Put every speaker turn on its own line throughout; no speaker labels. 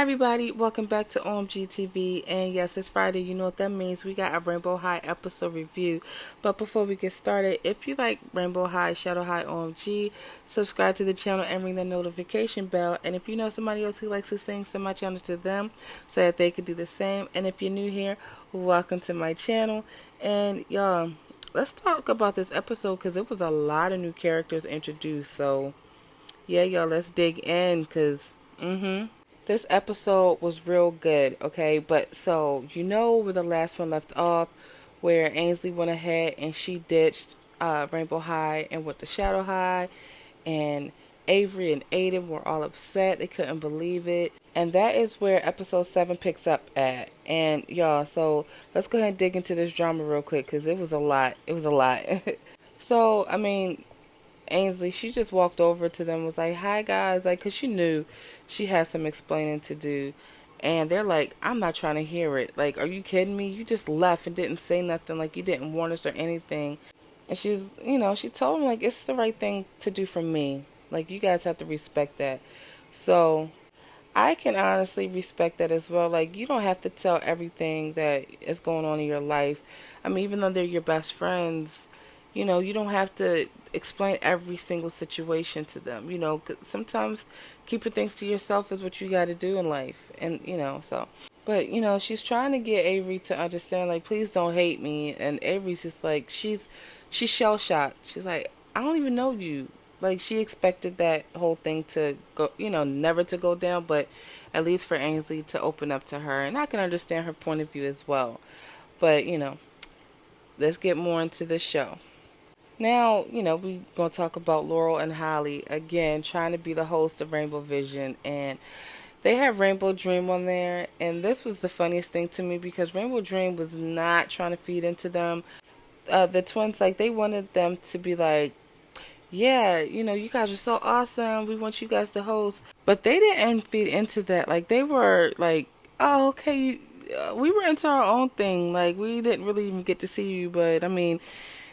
everybody, welcome back to OMGTV, and yes, it's Friday. You know what that means. We got a Rainbow High episode review. But before we get started, if you like Rainbow High, Shadow High, OMG, subscribe to the channel and ring the notification bell. And if you know somebody else who likes to sing, send my channel to them so that they could do the same. And if you're new here, welcome to my channel. And y'all, let's talk about this episode because it was a lot of new characters introduced. So yeah, y'all, let's dig in because this episode was real good, okay? But so, you know where the last one left off, where Ainsley went ahead and she ditched Rainbow High and went to Shadow High, and Avery and Aiden were all upset. They couldn't believe it. And that is where episode 7 picks up at. And y'all, so let's go ahead and dig into this drama real quick because it was a lot. It was a lot. So, I mean, Ainsley, she just walked over to them, was like, "Hi guys," like, cause she knew she had some explaining to do, and they're like, "I'm not trying to hear it. Like, are you kidding me? You just left and didn't say nothing. Like, you didn't warn us or anything." And she told them like it's the right thing to do for me. Like, you guys have to respect that. So I can honestly respect that as well. Like, you don't have to tell everything that is going on in your life. I mean, even though they're your best friends, you don't have to explain every single situation to them. 'Cause sometimes keeping things to yourself is what you got to do in life. And, so. But, she's trying to get Avery to understand, like, please don't hate me. And Avery's just like, she's shell shocked. She's like, I don't even know you. Like, she expected that whole thing to go, never to go down, but at least for Ainsley to open up to her. And I can understand her point of view as well. But, let's get more into the show. Now, we're going to talk about Laurel and Holly, again, trying to be the host of Rainbow Vision. And they have Rainbow Dream on there. And this was the funniest thing to me because Rainbow Dream was not trying to feed into them. The twins, like, they wanted them to be like, yeah, you guys are so awesome. We want you guys to host. But they didn't feed into that. Like, they were like, oh, okay, we were into our own thing. Like, we didn't really even get to see you. But, I mean,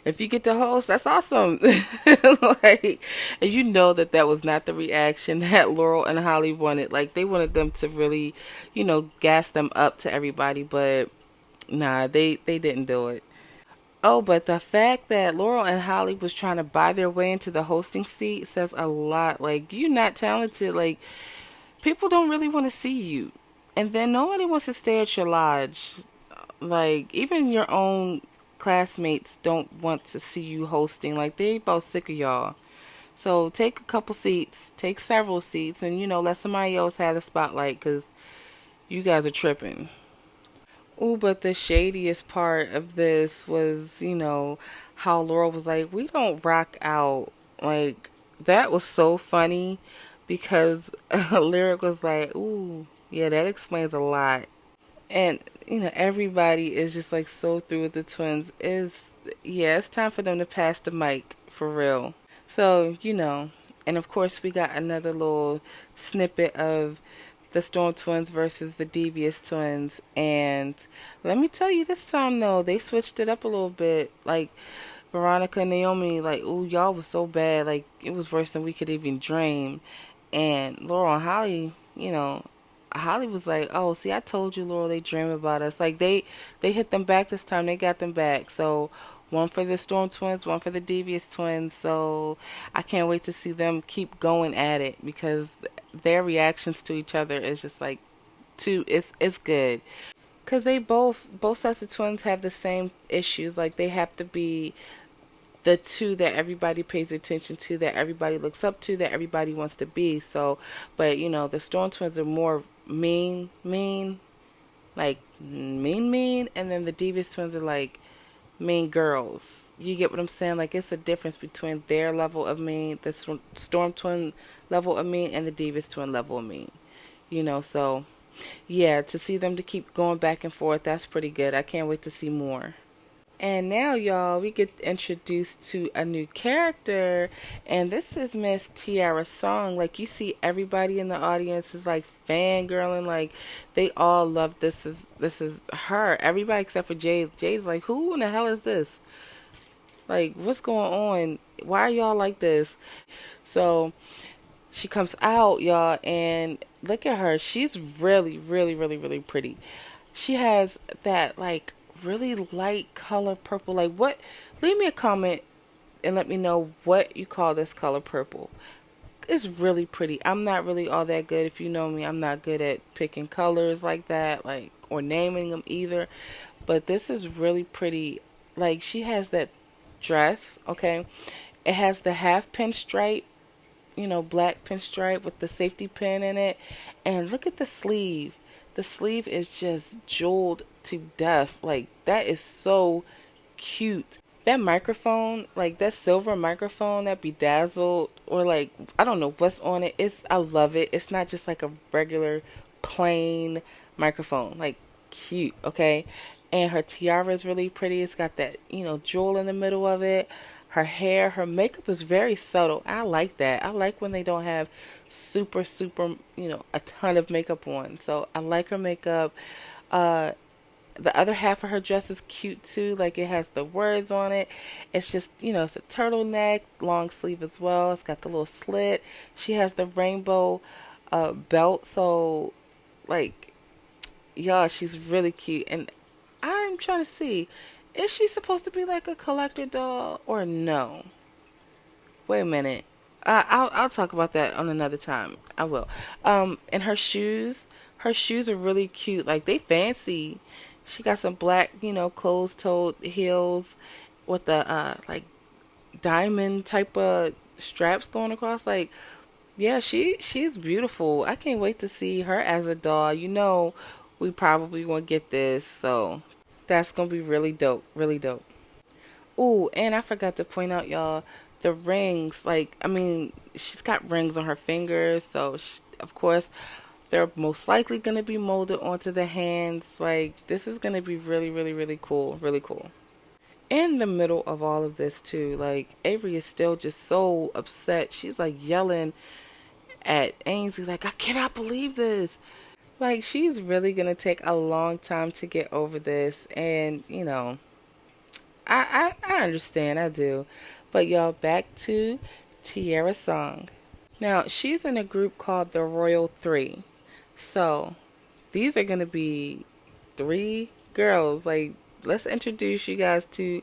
if you get to host, that's awesome. Like, and that was not the reaction that Laurel and Holly wanted. Like, they wanted them to really, gas them up to everybody. But, nah, they didn't do it. Oh, but the fact that Laurel and Holly was trying to buy their way into the hosting seat says a lot. Like, you're not talented. Like, people don't really want to see you. And then nobody wants to stay at your lodge. Like, even your own classmates don't want to see you hosting. Like, they about sick of y'all. So take a couple seats, take several seats, and, let somebody else have the spotlight because you guys are tripping. Ooh, but the shadiest part of this was, how Laurel was like, we don't rock out. Like, that was so funny because Lyric was like, ooh, yeah, that explains a lot. And, everybody is just like so through with the twins. Yeah, it's time for them to pass the mic for real. So, and of course we got another little snippet of the Storm Twins versus the Devious Twins. And let me tell you, this time though, they switched it up a little bit. Like, Veronica and Naomi, like, ooh, y'all was so bad. Like, it was worse than we could even dream. And Laurel and Holly, Holly was like, oh, see, I told you, Laurel, they dream about us. Like, they hit them back this time. They got them back. So, one for the Storm Twins, one for the Devious Twins. So, I can't wait to see them keep going at it because their reactions to each other is just like, it's good. Because they both sets of twins have the same issues. Like, they have to be the two that everybody pays attention to, that everybody looks up to, that everybody wants to be. So, but the Storm Twins are more mean, like mean, and then the Devious Twins are like mean girls. You get what I'm saying? Like, it's a difference between their level of mean, the Storm Twin level of mean, and the Devious Twin level of mean. So yeah, to see them to keep going back and forth, that's pretty good. I can't wait to see more. And now, y'all, we get introduced to a new character, and this is Miss Tiara Song. Like, you see everybody in the audience is like fangirling, like they all love this is her. Everybody except for Jay. Jay's like, who in the hell is this? Like, what's going on? Why are y'all like this? So she comes out, y'all, and look at her. She's really, really, really, really pretty. She has that like really light color purple. Like what? Leave me a comment and let me know what you call this color purple. It's really pretty. I'm not really all that good. If you know me, I'm not good at picking colors like that, like or naming them either. But this is really pretty. Like she has that dress, okay? It has the half pinstripe, black pinstripe with the safety pin in it. And look at the sleeve. The sleeve is just jeweled to death. Like that is so cute. That microphone, like that silver microphone that bedazzled or like I don't know what's on it. I love it. It's not just like a regular plain microphone. Like cute, okay? And her tiara is really pretty. It's got that, jewel in the middle of it. Her hair, her makeup is very subtle. I like that. I like when they don't have super, super, a ton of makeup on. So I like her makeup. Uh, the other half of her dress is cute too. Like it has the words on it. It's just, it's a turtleneck, long sleeve as well. It's got the little slit. She has the rainbow belt. So, like, yeah, she's really cute. And I'm trying to see, is she supposed to be like a collector doll or no? Wait a minute. I'll talk about that on another time. I will. And her shoes are really cute. Like they fancy. She got some black, closed-toed heels with the like diamond type of straps going across. Like, yeah, she's beautiful. I can't wait to see her as a doll. We probably won't get this, so that's gonna be really dope. Really dope. Ooh, and I forgot to point out, y'all, the rings. Like, I mean, she's got rings on her fingers, so of course, they're most likely going to be molded onto the hands. Like, this is going to be really, really, really cool. Really cool. In the middle of all of this, too, like, Avery is still just so upset. She's, like, yelling at Ainsley, like, I cannot believe this. Like, she's really going to take a long time to get over this. And, I understand. I do. But, y'all, back to Tiara's song. Now, she's in a group called the Royal Three. So, these are going to be three girls. Like, let's introduce you guys to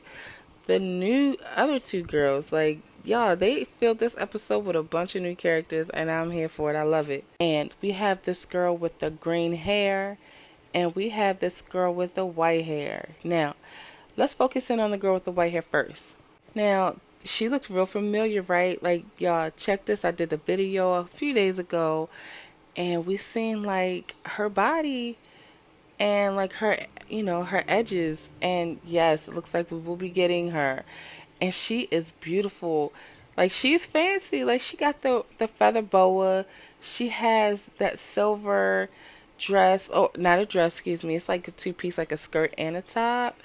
the new other two girls. Like, y'all, they filled this episode with a bunch of new characters, and I'm here for it. I love it. And we have this girl with the green hair, and we have this girl with the white hair. Now, let's focus in on the girl with the white hair first. Now, she looks real familiar, right? Like, y'all, check this. I did a video a few days ago, and we seen like her body and like her, her edges. And yes, it looks like we will be getting her. And she is beautiful. Like she's fancy. Like she got the feather boa. She has that silver dress. Oh, not a dress, excuse me. It's like a two-piece, like a skirt and a top.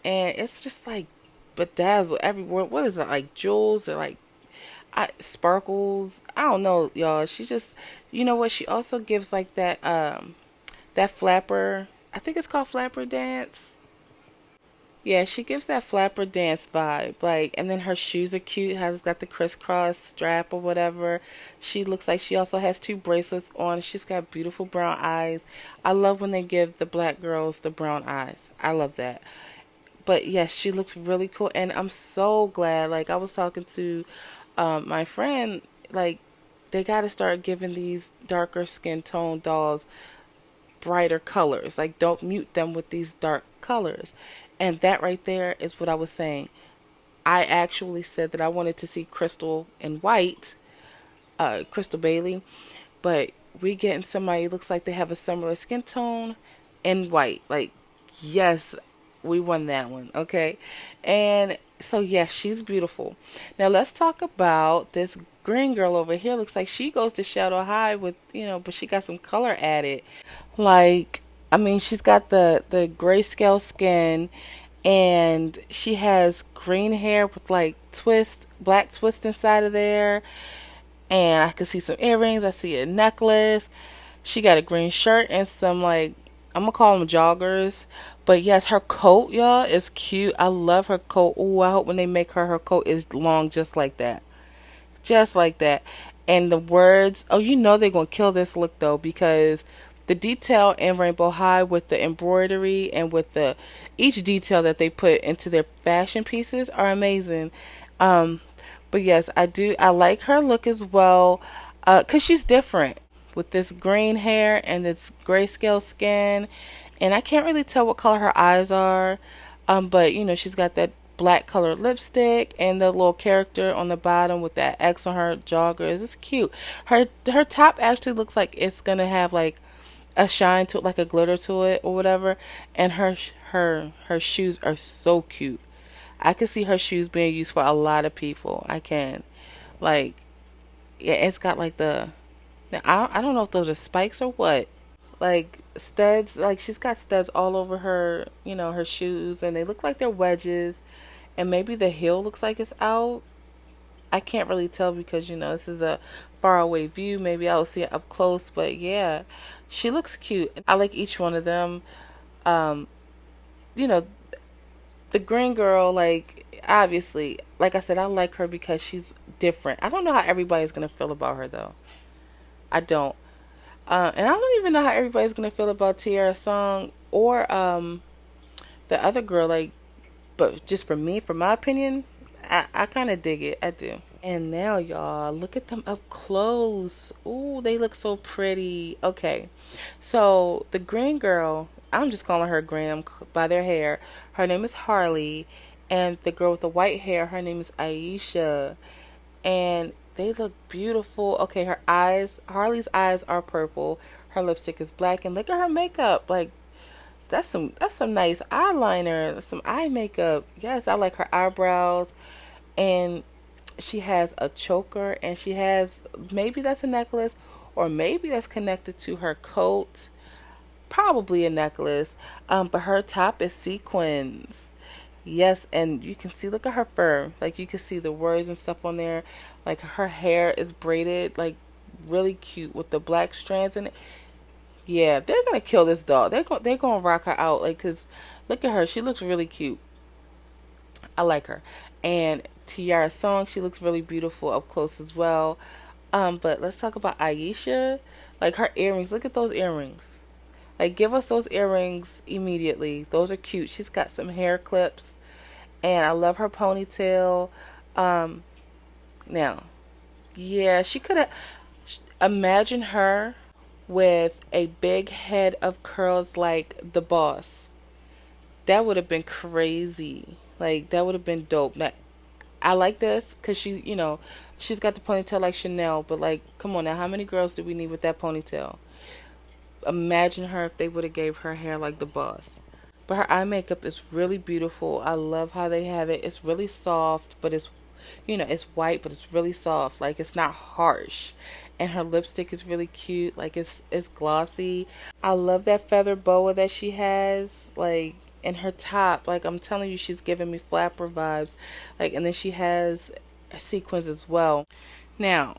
And it's just like bedazzled everywhere. What is it? Like jewels or like sparkles. I don't know, y'all. She just, you know what? She also gives like that flapper. I think it's called flapper dance. Yeah, she gives that flapper dance vibe. Like, and then her shoes are cute. Has got the crisscross strap or whatever. She looks like she also has two bracelets on. She's got beautiful brown eyes. I love when they give the black girls the brown eyes. I love that. But yes, she looks really cool, and I'm so glad. Like I was talking to my friend, like they got to start giving these darker skin tone dolls brighter colors. Like don't mute them with these dark colors. And that right there is what I was saying. I actually said that I wanted to see Crystal in white, Crystal Bailey, but we getting somebody who looks like they have a similar skin tone in white. Like, yes, we won that one, okay? And so, yes, she's beautiful. Now, let's talk about this green girl over here. Looks like she goes to Shadow High with, but she got some color added. Like, I mean, she's got the grayscale skin, and she has green hair with like black twist inside of there. And I can see some earrings. I see a necklace. She got a green shirt and some like I'm gonna call them joggers. But yes, her coat, y'all, is cute. I love her coat. Ooh, I hope when they make her coat is long just like that. Just like that. And the words, oh, you know they're going to kill this look though, because the detail in Rainbow High with the embroidery and with the each detail that they put into their fashion pieces are amazing. Um, but yes, I like her look as well, cause she's different with this green hair and this grayscale skin, and I can't really tell what color her eyes are. But you know she's got that black colored lipstick and the little character on the bottom with that X on her joggers. It's cute. Her top actually looks like it's gonna have like a shine to it, like a glitter to it or whatever. And her shoes are so cute. I can see her shoes being used for a lot of people. I can. Like, yeah, it's got like the. Now, I don't know if those are spikes or what. Like studs, like she's got studs all over her, you know, her shoes, and they look like they're wedges. And maybe the heel looks like it's out. I can't really tell because, you know, this is a far away view. Maybe I'll see it up close, but yeah, she looks cute. I like each one of them. Um, you know, the green girl, like, obviously, like I said, I like her because she's different. I don't know how everybody's gonna feel about her though. I don't. And I don't even know how everybody's gonna feel about Tiara's song or the other girl. Like, but just for me, for my opinion, I kind of dig it. I do. And now, y'all, look at them up close. Ooh, they look so pretty. Okay, so the green girl, I'm just calling her Graham by their hair. Her name is Harley, and the girl with the white hair, her name is Aisha, and they look beautiful. Okay, her eyes, Harley's eyes are purple. Her lipstick is black, and look at her makeup. Like that's some nice eyeliner, some eye makeup. Yes, I like her eyebrows, and she has a choker, and she has, maybe that's a necklace, or maybe that's connected to her coat. Probably a necklace. But her top is sequins. Yes, and you can see, look at her fur. Like you can see the words and stuff on there. Like her hair is braided, like really cute with the black strands in it. Yeah, they're gonna kill this doll. They're gonna rock her out. Like, cause look at her. She looks really cute. I like her. And Tiara's song, she looks really beautiful up close as well. But let's talk about Aisha. Like her earrings. Look at those earrings. Like give us those earrings immediately. Those are cute. She's got some hair clips, and I love her ponytail. Um, Now, yeah, she could have. Imagine her with a big head of curls like the boss. That would have been crazy. Like that would have been dope. Now, I like this because she's got the ponytail like Chanel. But like, come on now, how many girls do we need with that ponytail? Imagine her if they would have gave her hair like the boss. But her eye makeup is really beautiful. I love how they have it. It's really soft, but it's white, but it's really soft. Like it's not harsh. And her lipstick is really cute. Like it's glossy. I love that feather boa that she has. Like, and her top. Like I'm telling you, she's giving me flapper vibes. Like, and then she has sequins as well. Now,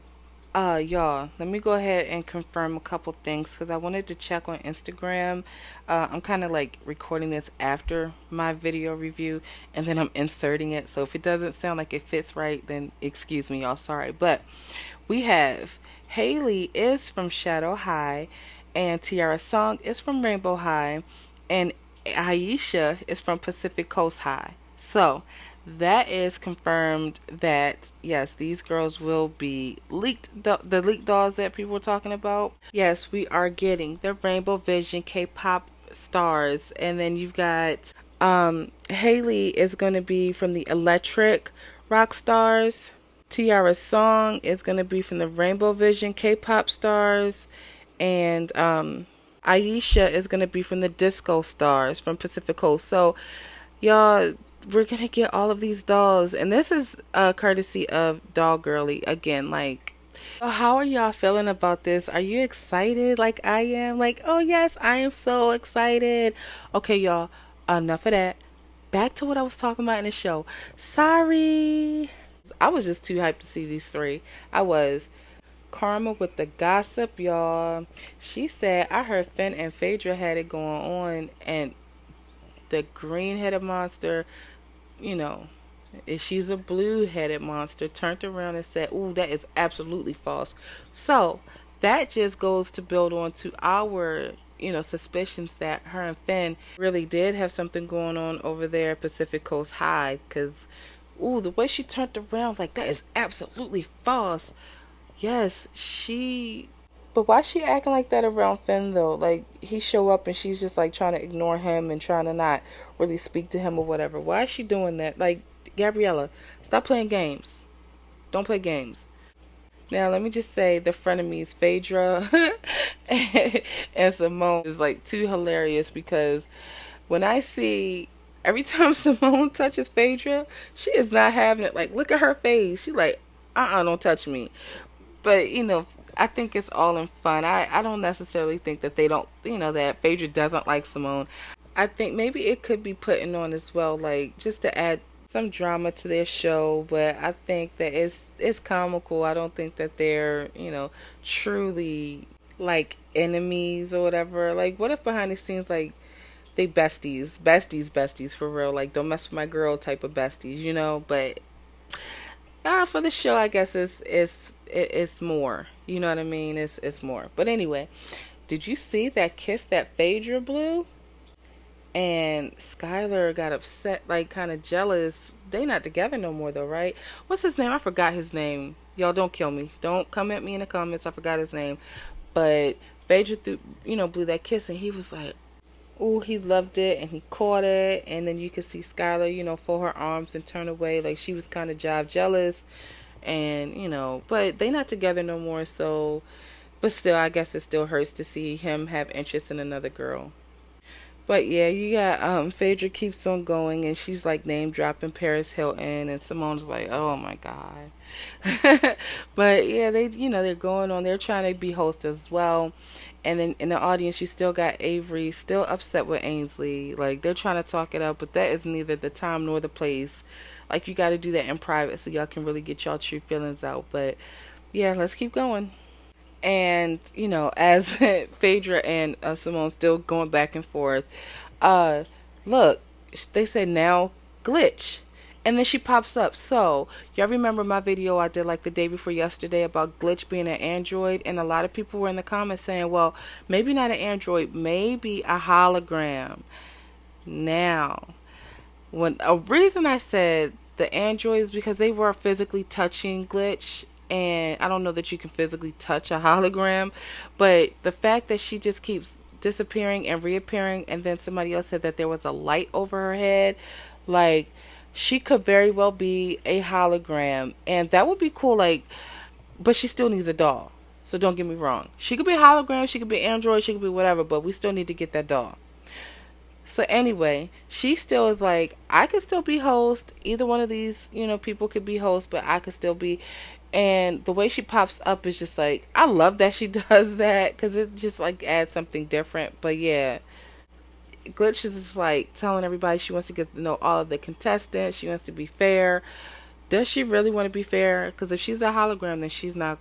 y'all, let me go ahead and confirm a couple things because I wanted to check on Instagram. I'm kind of like recording this after my video review and then I'm inserting it. So if it doesn't sound like it fits right, then excuse me, y'all. Sorry. But we have Haley is from Shadow High, and Tiara's song is from Rainbow High, and Aisha is from Pacific Coast High. So that is confirmed that yes, these girls will be leaked. The leaked dolls that people were talking about. Yes, we are getting the Rainbow Vision K-pop stars, and then you've got Haley is going to be from the Electric Rock Stars. Tiara's song is going to be from the Rainbow Vision K-pop stars, and Aisha is going to be from the Disco Stars from Pacific Coast. So y'all, we're gonna get all of these dolls, and this is courtesy of Doll Girly again. Like, so how are y'all feeling about this? Are you excited like I am? Like, oh yes, I am so excited. Okay, y'all, enough of that. Back to what I was talking about in the show. Sorry, I was just too hyped to see these three. I was. Karma with the gossip, y'all. She said, I heard Finn and Phaedra had it going on, and the green headed monster, you know, If she's a blue-headed monster, turned around and said, "Ooh, that is absolutely false." So that just goes to build on to our, suspicions that her and Finn really did have something going on over there at Pacific Coast High. Because, ooh, the way she turned around, like, that is absolutely false. Yes, she. But why she acting like that around Finn though? Like he show up and she's just like trying to ignore him and trying to not really speak to him or whatever. Why is she doing that? Like Gabriella, stop playing games. Don't play games. Now let me just say the frenemies Phaedra and Simone is like too hilarious because when I see every time Simone touches Phaedra, she is not having it. Like look at her face. She like, don't touch me. But I think it's all in fun. I don't necessarily think that they don't, that Phaedra doesn't like Simone. I think maybe it could be putting on as well, like just to add some drama to their show. But I think that it's comical. I don't think that they're truly like enemies or whatever. Like what if behind the scenes like they besties for real, like don't mess with my girl type of besties. But for the show, I guess it's more. You know what I mean? It's more. But anyway, did you see that kiss that Phaedra blew? And Skylar got upset, like kind of jealous. They not together no more though, right? What's his name? I forgot his name. Y'all don't kill me. Don't come at me in the comments. I forgot his name. But Phaedra blew that kiss, and he was like, "Ooh, he loved it," and he caught it. And then you could see Skylar, fold her arms and turn away, like she was kind of jive jealous. And but they not together no more. So, but still, I guess it still hurts to see him have interest in another girl. But yeah, you got Phaedra keeps on going, and she's like name dropping Paris Hilton, and Simone's like, "Oh my god." But yeah, they're going on. They're trying to be host as well. And then in the audience, you still got Avery still upset with Ainsley. Like they're trying to talk it up, but that is neither the time nor the place. Like you got to do that in private so y'all can really get y'all true feelings out. But yeah, let's keep going. And as Phaedra and Simone still going back and forth, look, they said now glitch, and then she pops up. So y'all remember my video I did like the day before yesterday about glitch being an android, and a lot of people were in the comments saying, well, maybe not an android, maybe a hologram. Now, when a reason I said the androids because they were physically touching glitch, and I don't know that you can physically touch a hologram, but the fact that she just keeps disappearing and reappearing, and then somebody else said that there was a light over her head, like she could very well be a hologram, and that would be cool. Like, but she still needs a doll. So don't get me wrong. She could be a hologram, she could be android, she could be whatever, but we still need to get that doll. So anyway, she still is like, I could still be host. Either one of these, people could be host, but I could still be. And the way she pops up is just like, I love that she does that because it just like adds something different. But yeah, Glitch is just like telling everybody she wants to get to know all of the contestants. She wants to be fair. Does she really want to be fair? Because if she's a hologram, then she's not.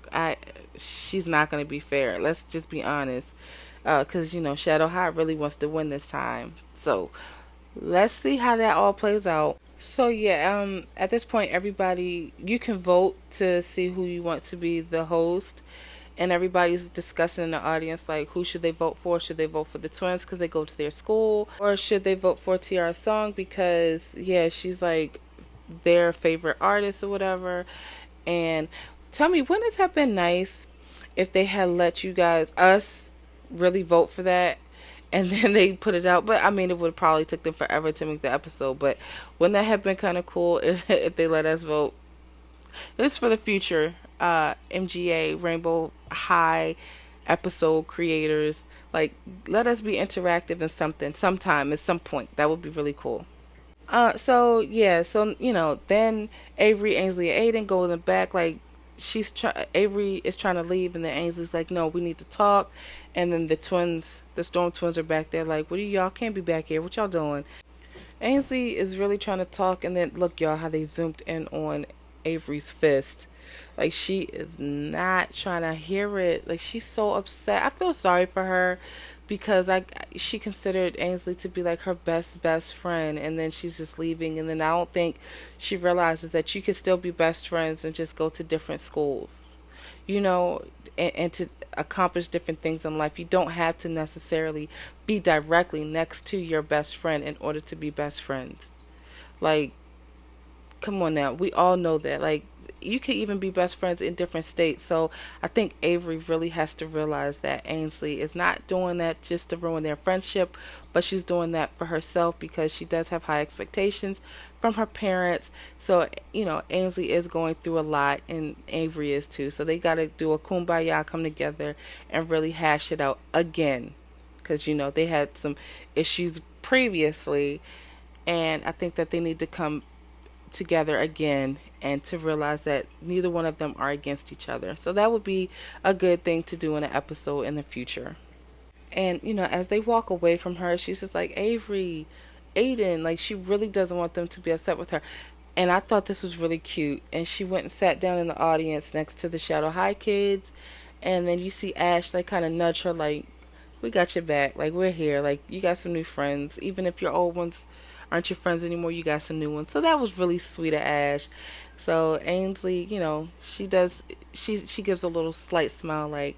She's not going to be fair. Let's just be honest. Because Shadow High really wants to win this time. So let's see how that all plays out. So yeah, at this point, everybody, you can vote to see who you want to be the host, and everybody's discussing in the audience like who should they vote for? Should they vote for the twins because they go to their school, or should they vote for Tiara Song because she's like their favorite artist or whatever? And tell me, wouldn't it have been nice if they had let us really vote for that, and then they put it out? But I mean, it would probably took them forever to make the episode, but wouldn't that have been kind of cool if they let us vote? It's for the future MGA Rainbow High episode creators. Like, let us be interactive in sometime at some point. That would be really cool. So then Avery, Ainsley, and Aiden go in the back. Like, Avery is trying to leave, and then Ainsley's like, "No, we need to talk." And then the Storm twins, are back there. Like, "What are y'all? Can't be back here. What y'all doing?" Ainsley is really trying to talk, and then look, y'all, how they zoomed in on Avery's fist. Like, she is not trying to hear it. Like, she's so upset. I feel sorry for her, because she considered Ainsley to be like her best friend, and then she's just leaving, and then I don't think she realizes that you can still be best friends and just go to different schools, you know, and to accomplish different things in life. You don't have to necessarily be directly next to your best friend in order to be best friends. Like, come on now, we all know that. Like, you can even be best friends in different states. So I think Avery really has to realize that Ainsley is not doing that just to ruin their friendship, but she's doing that for herself because she does have high expectations from her parents. So, Ainsley is going through a lot, and Avery is too. So they got to do a kumbaya, come together and really hash it out again, because they had some issues previously, and I think that they need to come together again and to realize that neither one of them are against each other. So that would be a good thing to do in an episode in the future. And, as they walk away from her, she's just like, Avery, Aiden, like she really doesn't want them to be upset with her. And I thought this was really cute. And she went and sat down in the audience next to the Shadow High kids. And then you see Ash like kind of nudge her like, we got your back. Like, we're here. Like, you got some new friends. Even if your old ones aren't your friends anymore, you got some new ones. So that was really sweet of Ash. So Ainsley, she gives a little slight smile like,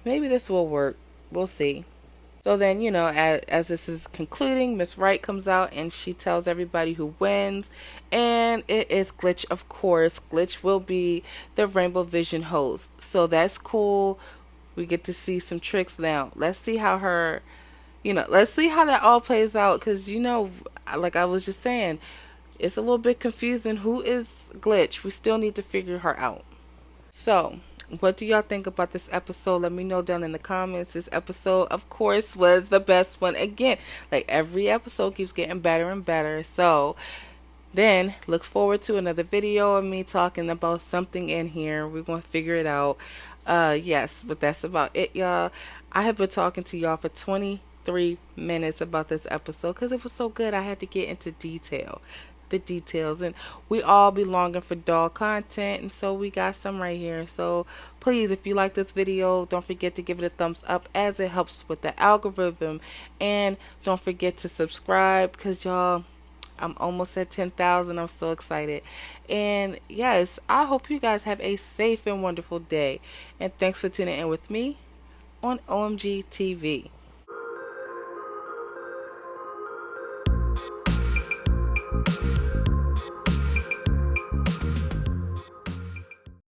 maybe this will work. We'll see. So then, as this is concluding, Miss Wright comes out and she tells everybody who wins. And it is Glitch, of course. Glitch will be the Rainbow Vision host. So that's cool. We get to see some tricks now. Let's see how let's see how that all plays out. Because, like I was just saying, it's a little bit confusing. Who is Glitch? We still need to figure her out. So, what do y'all think about this episode? Let me know down in the comments. This episode, of course, was the best one. Again, like every episode keeps getting better and better. So, then look forward to another video of me talking about something in here. We're going to figure it out. Yes, but that's about it, y'all. I have been talking to y'all for 23 minutes about this episode because it was so good. I had to get into the details, and we all be longing for doll content, and so we got some right here. So please, if you like this video, don't forget to give it a thumbs up as it helps with the algorithm, and don't forget to subscribe because y'all, I'm almost at 10,000. I'm so excited. And yes, I hope you guys have a safe and wonderful day, and thanks for tuning in with me on OMGTV.